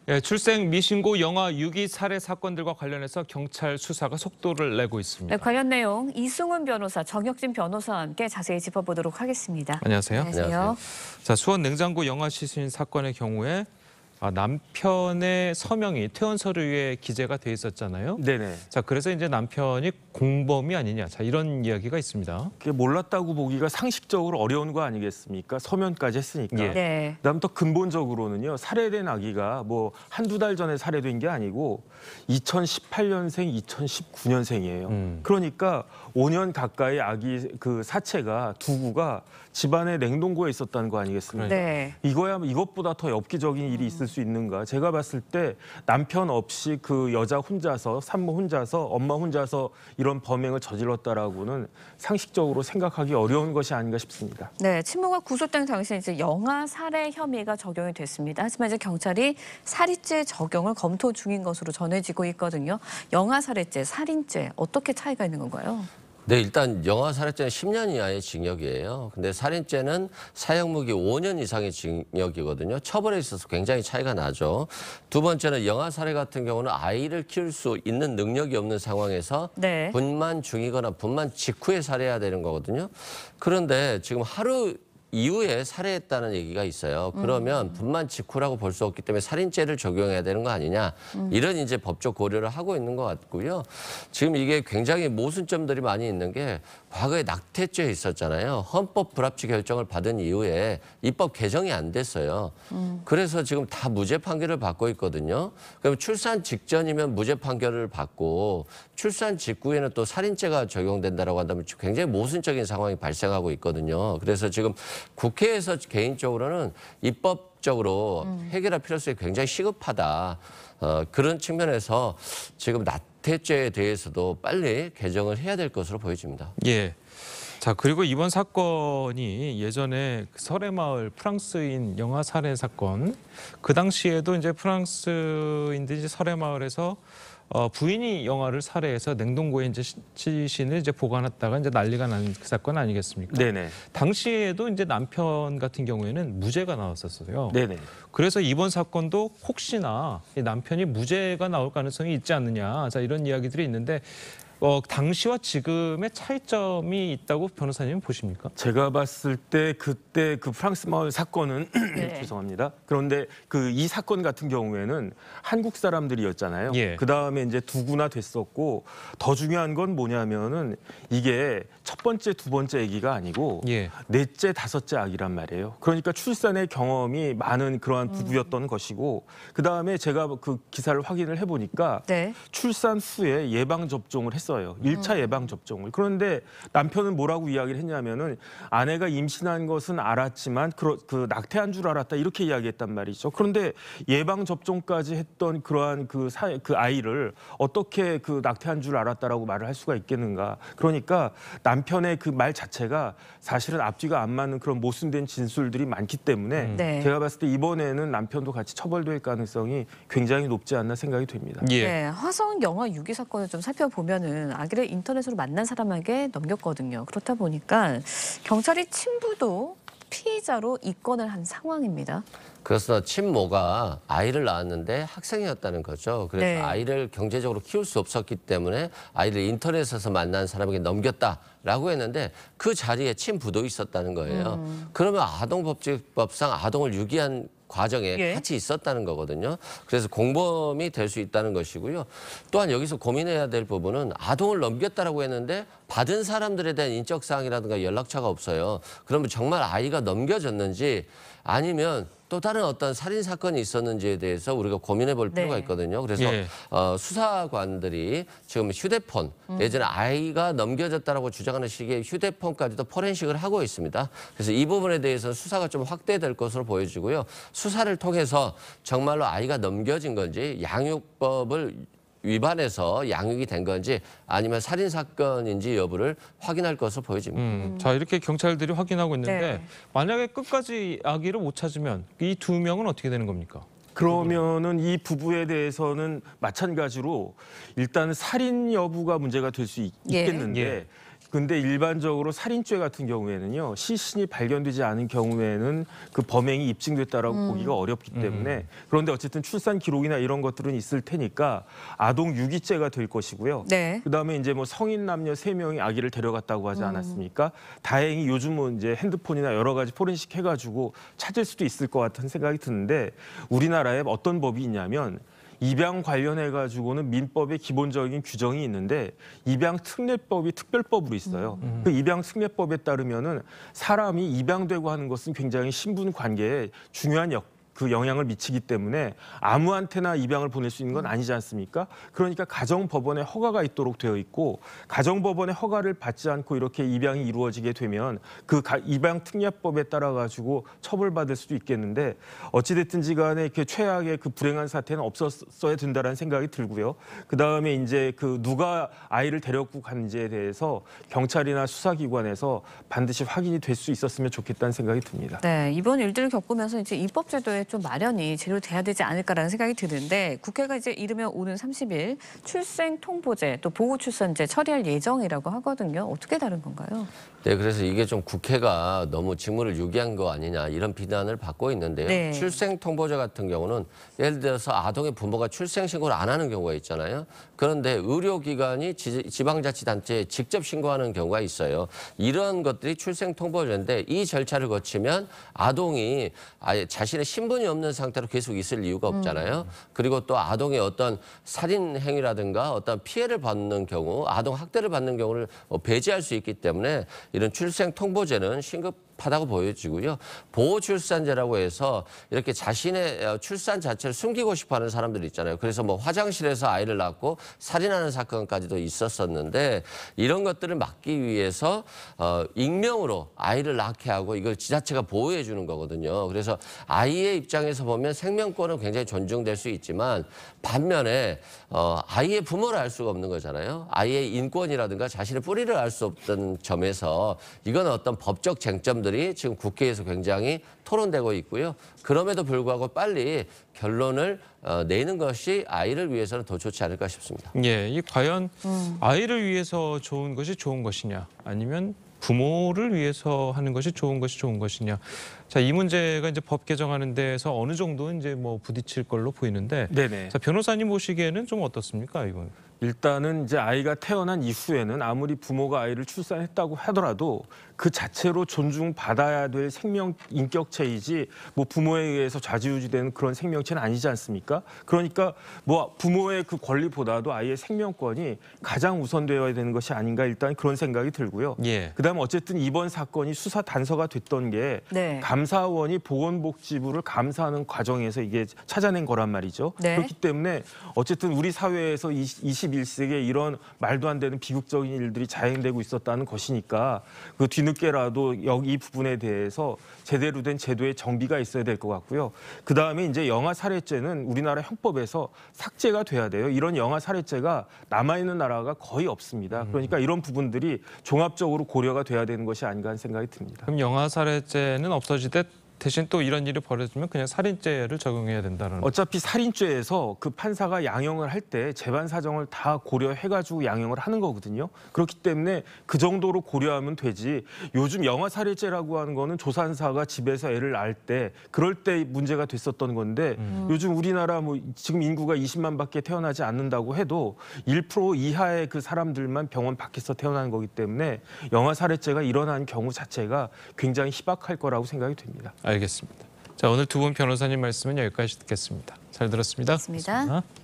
예, 출생 미신고 영아 유기 살해 사건들과 관련해서 경찰 수사가 속도를 내고 있습니다. 네, 관련 내용 이승훈 변호사, 정혁진 변호사와 함께 자세히 짚어보도록 하겠습니다. 안녕하세요. 안녕하세요. 자, 수원 냉장고 영아 시신 사건의 경우에 남편의 서명이 퇴원 서류에 기재가 돼 있었잖아요. 네네. 자, 그래서 이제 남편이 공범이 아니냐, 자 이런 이야기가 있습니다. 그게 몰랐다고 보기가 상식적으로 어려운 거 아니겠습니까? 서면까지 했으니까. 예. 네. 그다음 또 근본적으로는요. 살해된 아기가 뭐 한두 달 전에 살해된 게 아니고 2018년생, 2019년생이에요. 그러니까 5년 가까이 아기 그 사체가 두구가 집안의 냉동고에 있었다는 거 아니겠습니까? 네. 이거야 이것보다 더 엽기적인 일이 있을 수 있는가? 제가 봤을 때 남편 없이 그 여자 혼자서 산모 혼자서 엄마 혼자서 이런 범행을 저질렀다라고는 상식적으로 생각하기 어려운 것이 아닌가 싶습니다. 네, 친모가 구속된 당시 이제 영아 살해 혐의가 적용이 됐습니다. 하지만 이제 경찰이 살인죄 적용을 검토 중인 것으로 전해지고 있거든요. 영아 살해죄, 살인죄 어떻게 차이가 있는 건가요? 네, 일단 영아 살해죄는 10년 이하의 징역이에요. 근데 살인죄는 사형무기 5년 이상의 징역이거든요. 처벌에 있어서 굉장히 차이가 나죠. 두 번째는 영아 살해 같은 경우는 아이를 키울 수 있는 능력이 없는 상황에서 네. 분만 중이거나 분만 직후에 살해해야 되는 거거든요. 그런데 지금 하루 이후에 살해했다는 얘기가 있어요. 그러면 분만 직후라고 볼 수 없기 때문에 살인죄를 적용해야 되는 거 아니냐. 이런 이제 법적 고려를 하고 있는 것 같고요. 지금 이게 굉장히 모순점들이 많이 있는 게 과거에 낙태죄 있었잖아요. 헌법 불합치 결정을 받은 이후에 입법 개정이 안 됐어요. 그래서 지금 다 무죄 판결을 받고 있거든요. 그럼 출산 직전이면 무죄 판결을 받고 출산 직후에는 또 살인죄가 적용된다라고 한다면 굉장히 모순적인 상황이 발생하고 있거든요. 그래서 지금 국회에서 개인적으로는 입법적으로 해결할 필요성이 굉장히 시급하다. 그런 측면에서 지금 낙태죄에 대해서도 빨리 개정을 해야 될 것으로 보여집니다. 예. 자, 그리고 이번 사건이 예전에 그 설해마을 프랑스인 영아 살해 사건, 그 당시에도 이제 프랑스인들이 이제 설해마을에서 부인이 영아를 살해해서 냉동고에 이제 시신을 이제 보관했다가 이제 난리가 난 그 사건 아니겠습니까? 네네. 당시에도 이제 남편 같은 경우에는 무죄가 나왔었어요. 네네. 그래서 이번 사건도 혹시나 이 남편이 무죄가 나올 가능성이 있지 않느냐, 자 이런 이야기들이 있는데 당시와 지금의 차이점이 있다고 변호사님은 보십니까? 제가 봤을 때 그때 그 프랑스 마을 사건은 네. 죄송합니다. 그런데 그 이 사건 같은 경우에는 한국 사람들이었잖아요. 예. 그 다음에 이제 두구나 됐었고 더 중요한 건 뭐냐면은 이게 첫 번째, 두 번째 아기가 아니고 예. 넷째, 다섯째 아기란 말이에요. 그러니까 출산의 경험이 많은 그러한 부부였던 것이고 그 다음에 제가 그 기사를 확인을 해보니까 네. 출산 후에 예방 접종을 했어요. 1차 예방 접종을. 그런데 남편은 뭐라고 이야기를 했냐면은 아내가 임신한 것은 알았지만 그 낙태한 줄 알았다 이렇게 이야기했단 말이죠. 그런데 예방 접종까지 했던 그러한 그 아이를 어떻게 그 낙태한 줄 알았다라고 말을 할 수가 있겠는가? 그러니까 남편의 그 말 자체가 사실은 앞뒤가 안 맞는 그런 모순된 진술들이 많기 때문에 네. 제가 봤을 때 이번에는 남편도 같이 처벌될 가능성이 굉장히 높지 않나 생각이 됩니다. 예. 네, 화성 영아 유기 사건을 좀 살펴보면은 아기를 인터넷으로 만난 사람에게 넘겼거든요. 그렇다 보니까 경찰이 친부도 피의자로 입건을 한 상황입니다. 그래서 친모가 아이를 낳았는데 학생이었다는 거죠. 그래서 네. 아이를 경제적으로 키울 수 없었기 때문에 아이를 인터넷에서 만난 사람에게 넘겼다라고 했는데 그 자리에 친부도 있었다는 거예요. 그러면 아동복지법상 아동을 유기한 과정에 예. 같이 있었다는 거거든요. 그래서 공범이 될 수 있다는 것이고요. 또한 여기서 고민해야 될 부분은 아동을 넘겼다라고 했는데 받은 사람들에 대한 인적 사항이라든가 연락처가 없어요. 그러면 정말 아이가 넘겨졌는지 아니면 또 다른 어떤 살인 사건이 있었는지에 대해서 우리가 고민해 볼 필요가 네. 있거든요. 그래서 예. 수사관들이 지금 휴대폰, 예전에 아이가 넘겨졌다라고 주장하는 식의 휴대폰까지도 포렌식을 하고 있습니다. 그래서 이 부분에 대해서는 수사가 좀 확대될 것으로 보여지고요. 수사를 통해서 정말로 아이가 넘겨진 건지 양육법을 위반해서 양육이 된 건지 아니면 살인 사건인지 여부를 확인할 것으로 보여집니다. 자, 이렇게 경찰들이 확인하고 있는데 네. 만약에 끝까지 아기를 못 찾으면 이 두 명은 어떻게 되는 겁니까? 그러면은 이 부부에 대해서는 마찬가지로 일단 살인 여부가 문제가 될 수 예. 있겠는데 예. 근데 일반적으로 살인죄 같은 경우에는요, 시신이 발견되지 않은 경우에는 그 범행이 입증됐다라고 보기가 어렵기 때문에 그런데 어쨌든 출산 기록이나 이런 것들은 있을 테니까 아동 유기죄가 될 것이고요. 네. 그다음에 이제 뭐 성인 남녀 3명이 아기를 데려갔다고 하지 않았습니까? 다행히 요즘은 이제 핸드폰이나 여러 가지 포렌식 해가지고 찾을 수도 있을 것 같은 생각이 드는데 우리나라에 어떤 법이 있냐면 입양 관련해 가지고는 민법에 기본적인 규정이 있는데 입양 특례법이 특별법으로 있어요. 그 입양 특례법에 따르면은 사람이 입양되고 하는 것은 굉장히 신분 관계에 중요한 그 영향을 미치기 때문에 아무한테나 입양을 보낼 수 있는 건 아니지 않습니까? 그러니까 가정법원에 허가가 있도록 되어 있고 가정법원의 허가를 받지 않고 이렇게 입양이 이루어지게 되면 그 입양 특례법에 따라 가지고 처벌받을 수도 있겠는데 어찌됐든지 간에 이렇게 최악의 그 불행한 사태는 없었어야 된다라는 생각이 들고요. 그다음에 이제 그 누가 아이를 데려고 간지에 대해서 경찰이나 수사기관에서 반드시 확인이 될 수 있었으면 좋겠다는 생각이 듭니다. 네, 이번 일들을 겪으면서 이제 입법제도에 좀 마련이 제대로 돼야 되지 않을까라는 생각이 드는데 국회가 이제 이르면 오는 30일 출생 통보제 또 보호 출산제 처리할 예정이라고 하거든요. 어떻게 다른 건가요? 네, 그래서 이게 좀 국회가 너무 직무를 유기한 거 아니냐 이런 비난을 받고 있는데요. 네. 출생 통보제 같은 경우는 예를 들어서 아동의 부모가 출생 신고를 안 하는 경우가 있잖아요. 그런데 의료기관이 지방자치단체에 직접 신고하는 경우가 있어요. 이런 것들이 출생 통보제인데 이 절차를 거치면 아동이 아예 자신의 신분이 없는 상태로 계속 있을 이유가 없잖아요. 그리고 또 아동의 어떤 살인 행위라든가 어떤 피해를 받는 경우, 아동 학대를 받는 경우를 배제할 수 있기 때문에 이런 출생 통보제는 신급하다고 보여지고요. 보호 출산제라고 해서 이렇게 자신의 출산 자체를 숨기고 싶어하는 사람들이 있잖아요. 그래서 뭐 화장실에서 아이를 낳고 살인하는 사건까지도 있었었는데 이런 것들을 막기 위해서 익명으로 아이를 낳게 하고 이걸 지자체가 보호해 주는 거거든요. 그래서 아이의 입장에서 보면 생명권은 굉장히 존중될 수 있지만 반면에 아이의 부모를 알 수가 없는 거잖아요. 아이의 인권이라든가 자신의 뿌리를 알 수 없던 점에서 이건 어떤 법적 쟁점들이 지금 국회에서 굉장히 토론되고 있고요. 그럼에도 불구하고 빨리 결론을 내는 것이 아이를 위해서는 더 좋지 않을까 싶습니다. 예, 이 과연 아이를 위해서 좋은 것이 좋은 것이냐, 아니면 부모를 위해서 하는 것이 좋은 것이냐. 자, 이 문제가 이제 법 개정하는 데에서 어느 정도 이제 뭐 부딪힐 걸로 보이는데, 네네. 자, 변호사님 보시기에는 좀 어떻습니까, 이건? 일단은 이제 아이가 태어난 이후에는 아무리 부모가 아이를 출산했다고 하더라도 그 자체로 존중받아야 될 생명 인격체이지 뭐 부모에 의해서 좌지우지되는 그런 생명체는 아니지 않습니까? 그러니까 뭐 부모의 그 권리보다도 아이의 생명권이 가장 우선되어야 되는 것이 아닌가 일단 그런 생각이 들고요. 예. 그다음에 어쨌든 이번 사건이 수사 단서가 됐던 게 네. 감사원이 보건복지부를 감사하는 과정에서 이게 찾아낸 거란 말이죠. 네. 그렇기 때문에 어쨌든 우리 사회에서 21세기에 이런 말도 안 되는 비극적인 일들이 자행되고 있었다는 것이니까 그 뒤늦게라도 이 부분에 대해서 제대로 된 제도의 정비가 있어야 될 것 같고요. 그다음에 이제 영아 살해죄는 우리나라 형법에서 삭제가 돼야 돼요. 이런 영아 살해죄가 남아있는 나라가 거의 없습니다. 그러니까 이런 부분들이 종합적으로 고려가 돼야 되는 것이 아닌가 하는 생각이 듭니다. 그럼 영아 살해죄는 없어지되 대신 또 이런 일이 벌어지면 그냥 살인죄를 적용해야 된다는. 어차피 살인죄에서 그 판사가 양형을 할 때 재반 사정을 다 고려해가지고 양형을 하는 거거든요. 그렇기 때문에 그 정도로 고려하면 되지. 요즘 영아 살해죄라고 하는 거는 조산사가 집에서 애를 낳을 때 그럴 때 문제가 됐었던 건데 요즘 우리나라 뭐 지금 인구가 20만밖에 태어나지 않는다고 해도 1% 이하의 그 사람들만 병원 밖에서 태어나는 거기 때문에 영아 살해죄가 일어난 경우 자체가 굉장히 희박할 거라고 생각이 됩니다. 알겠습니다. 자, 오늘 두 분 변호사님 말씀은 여기까지 듣겠습니다. 잘 들었습니다. 고맙습니다. 고맙습니다.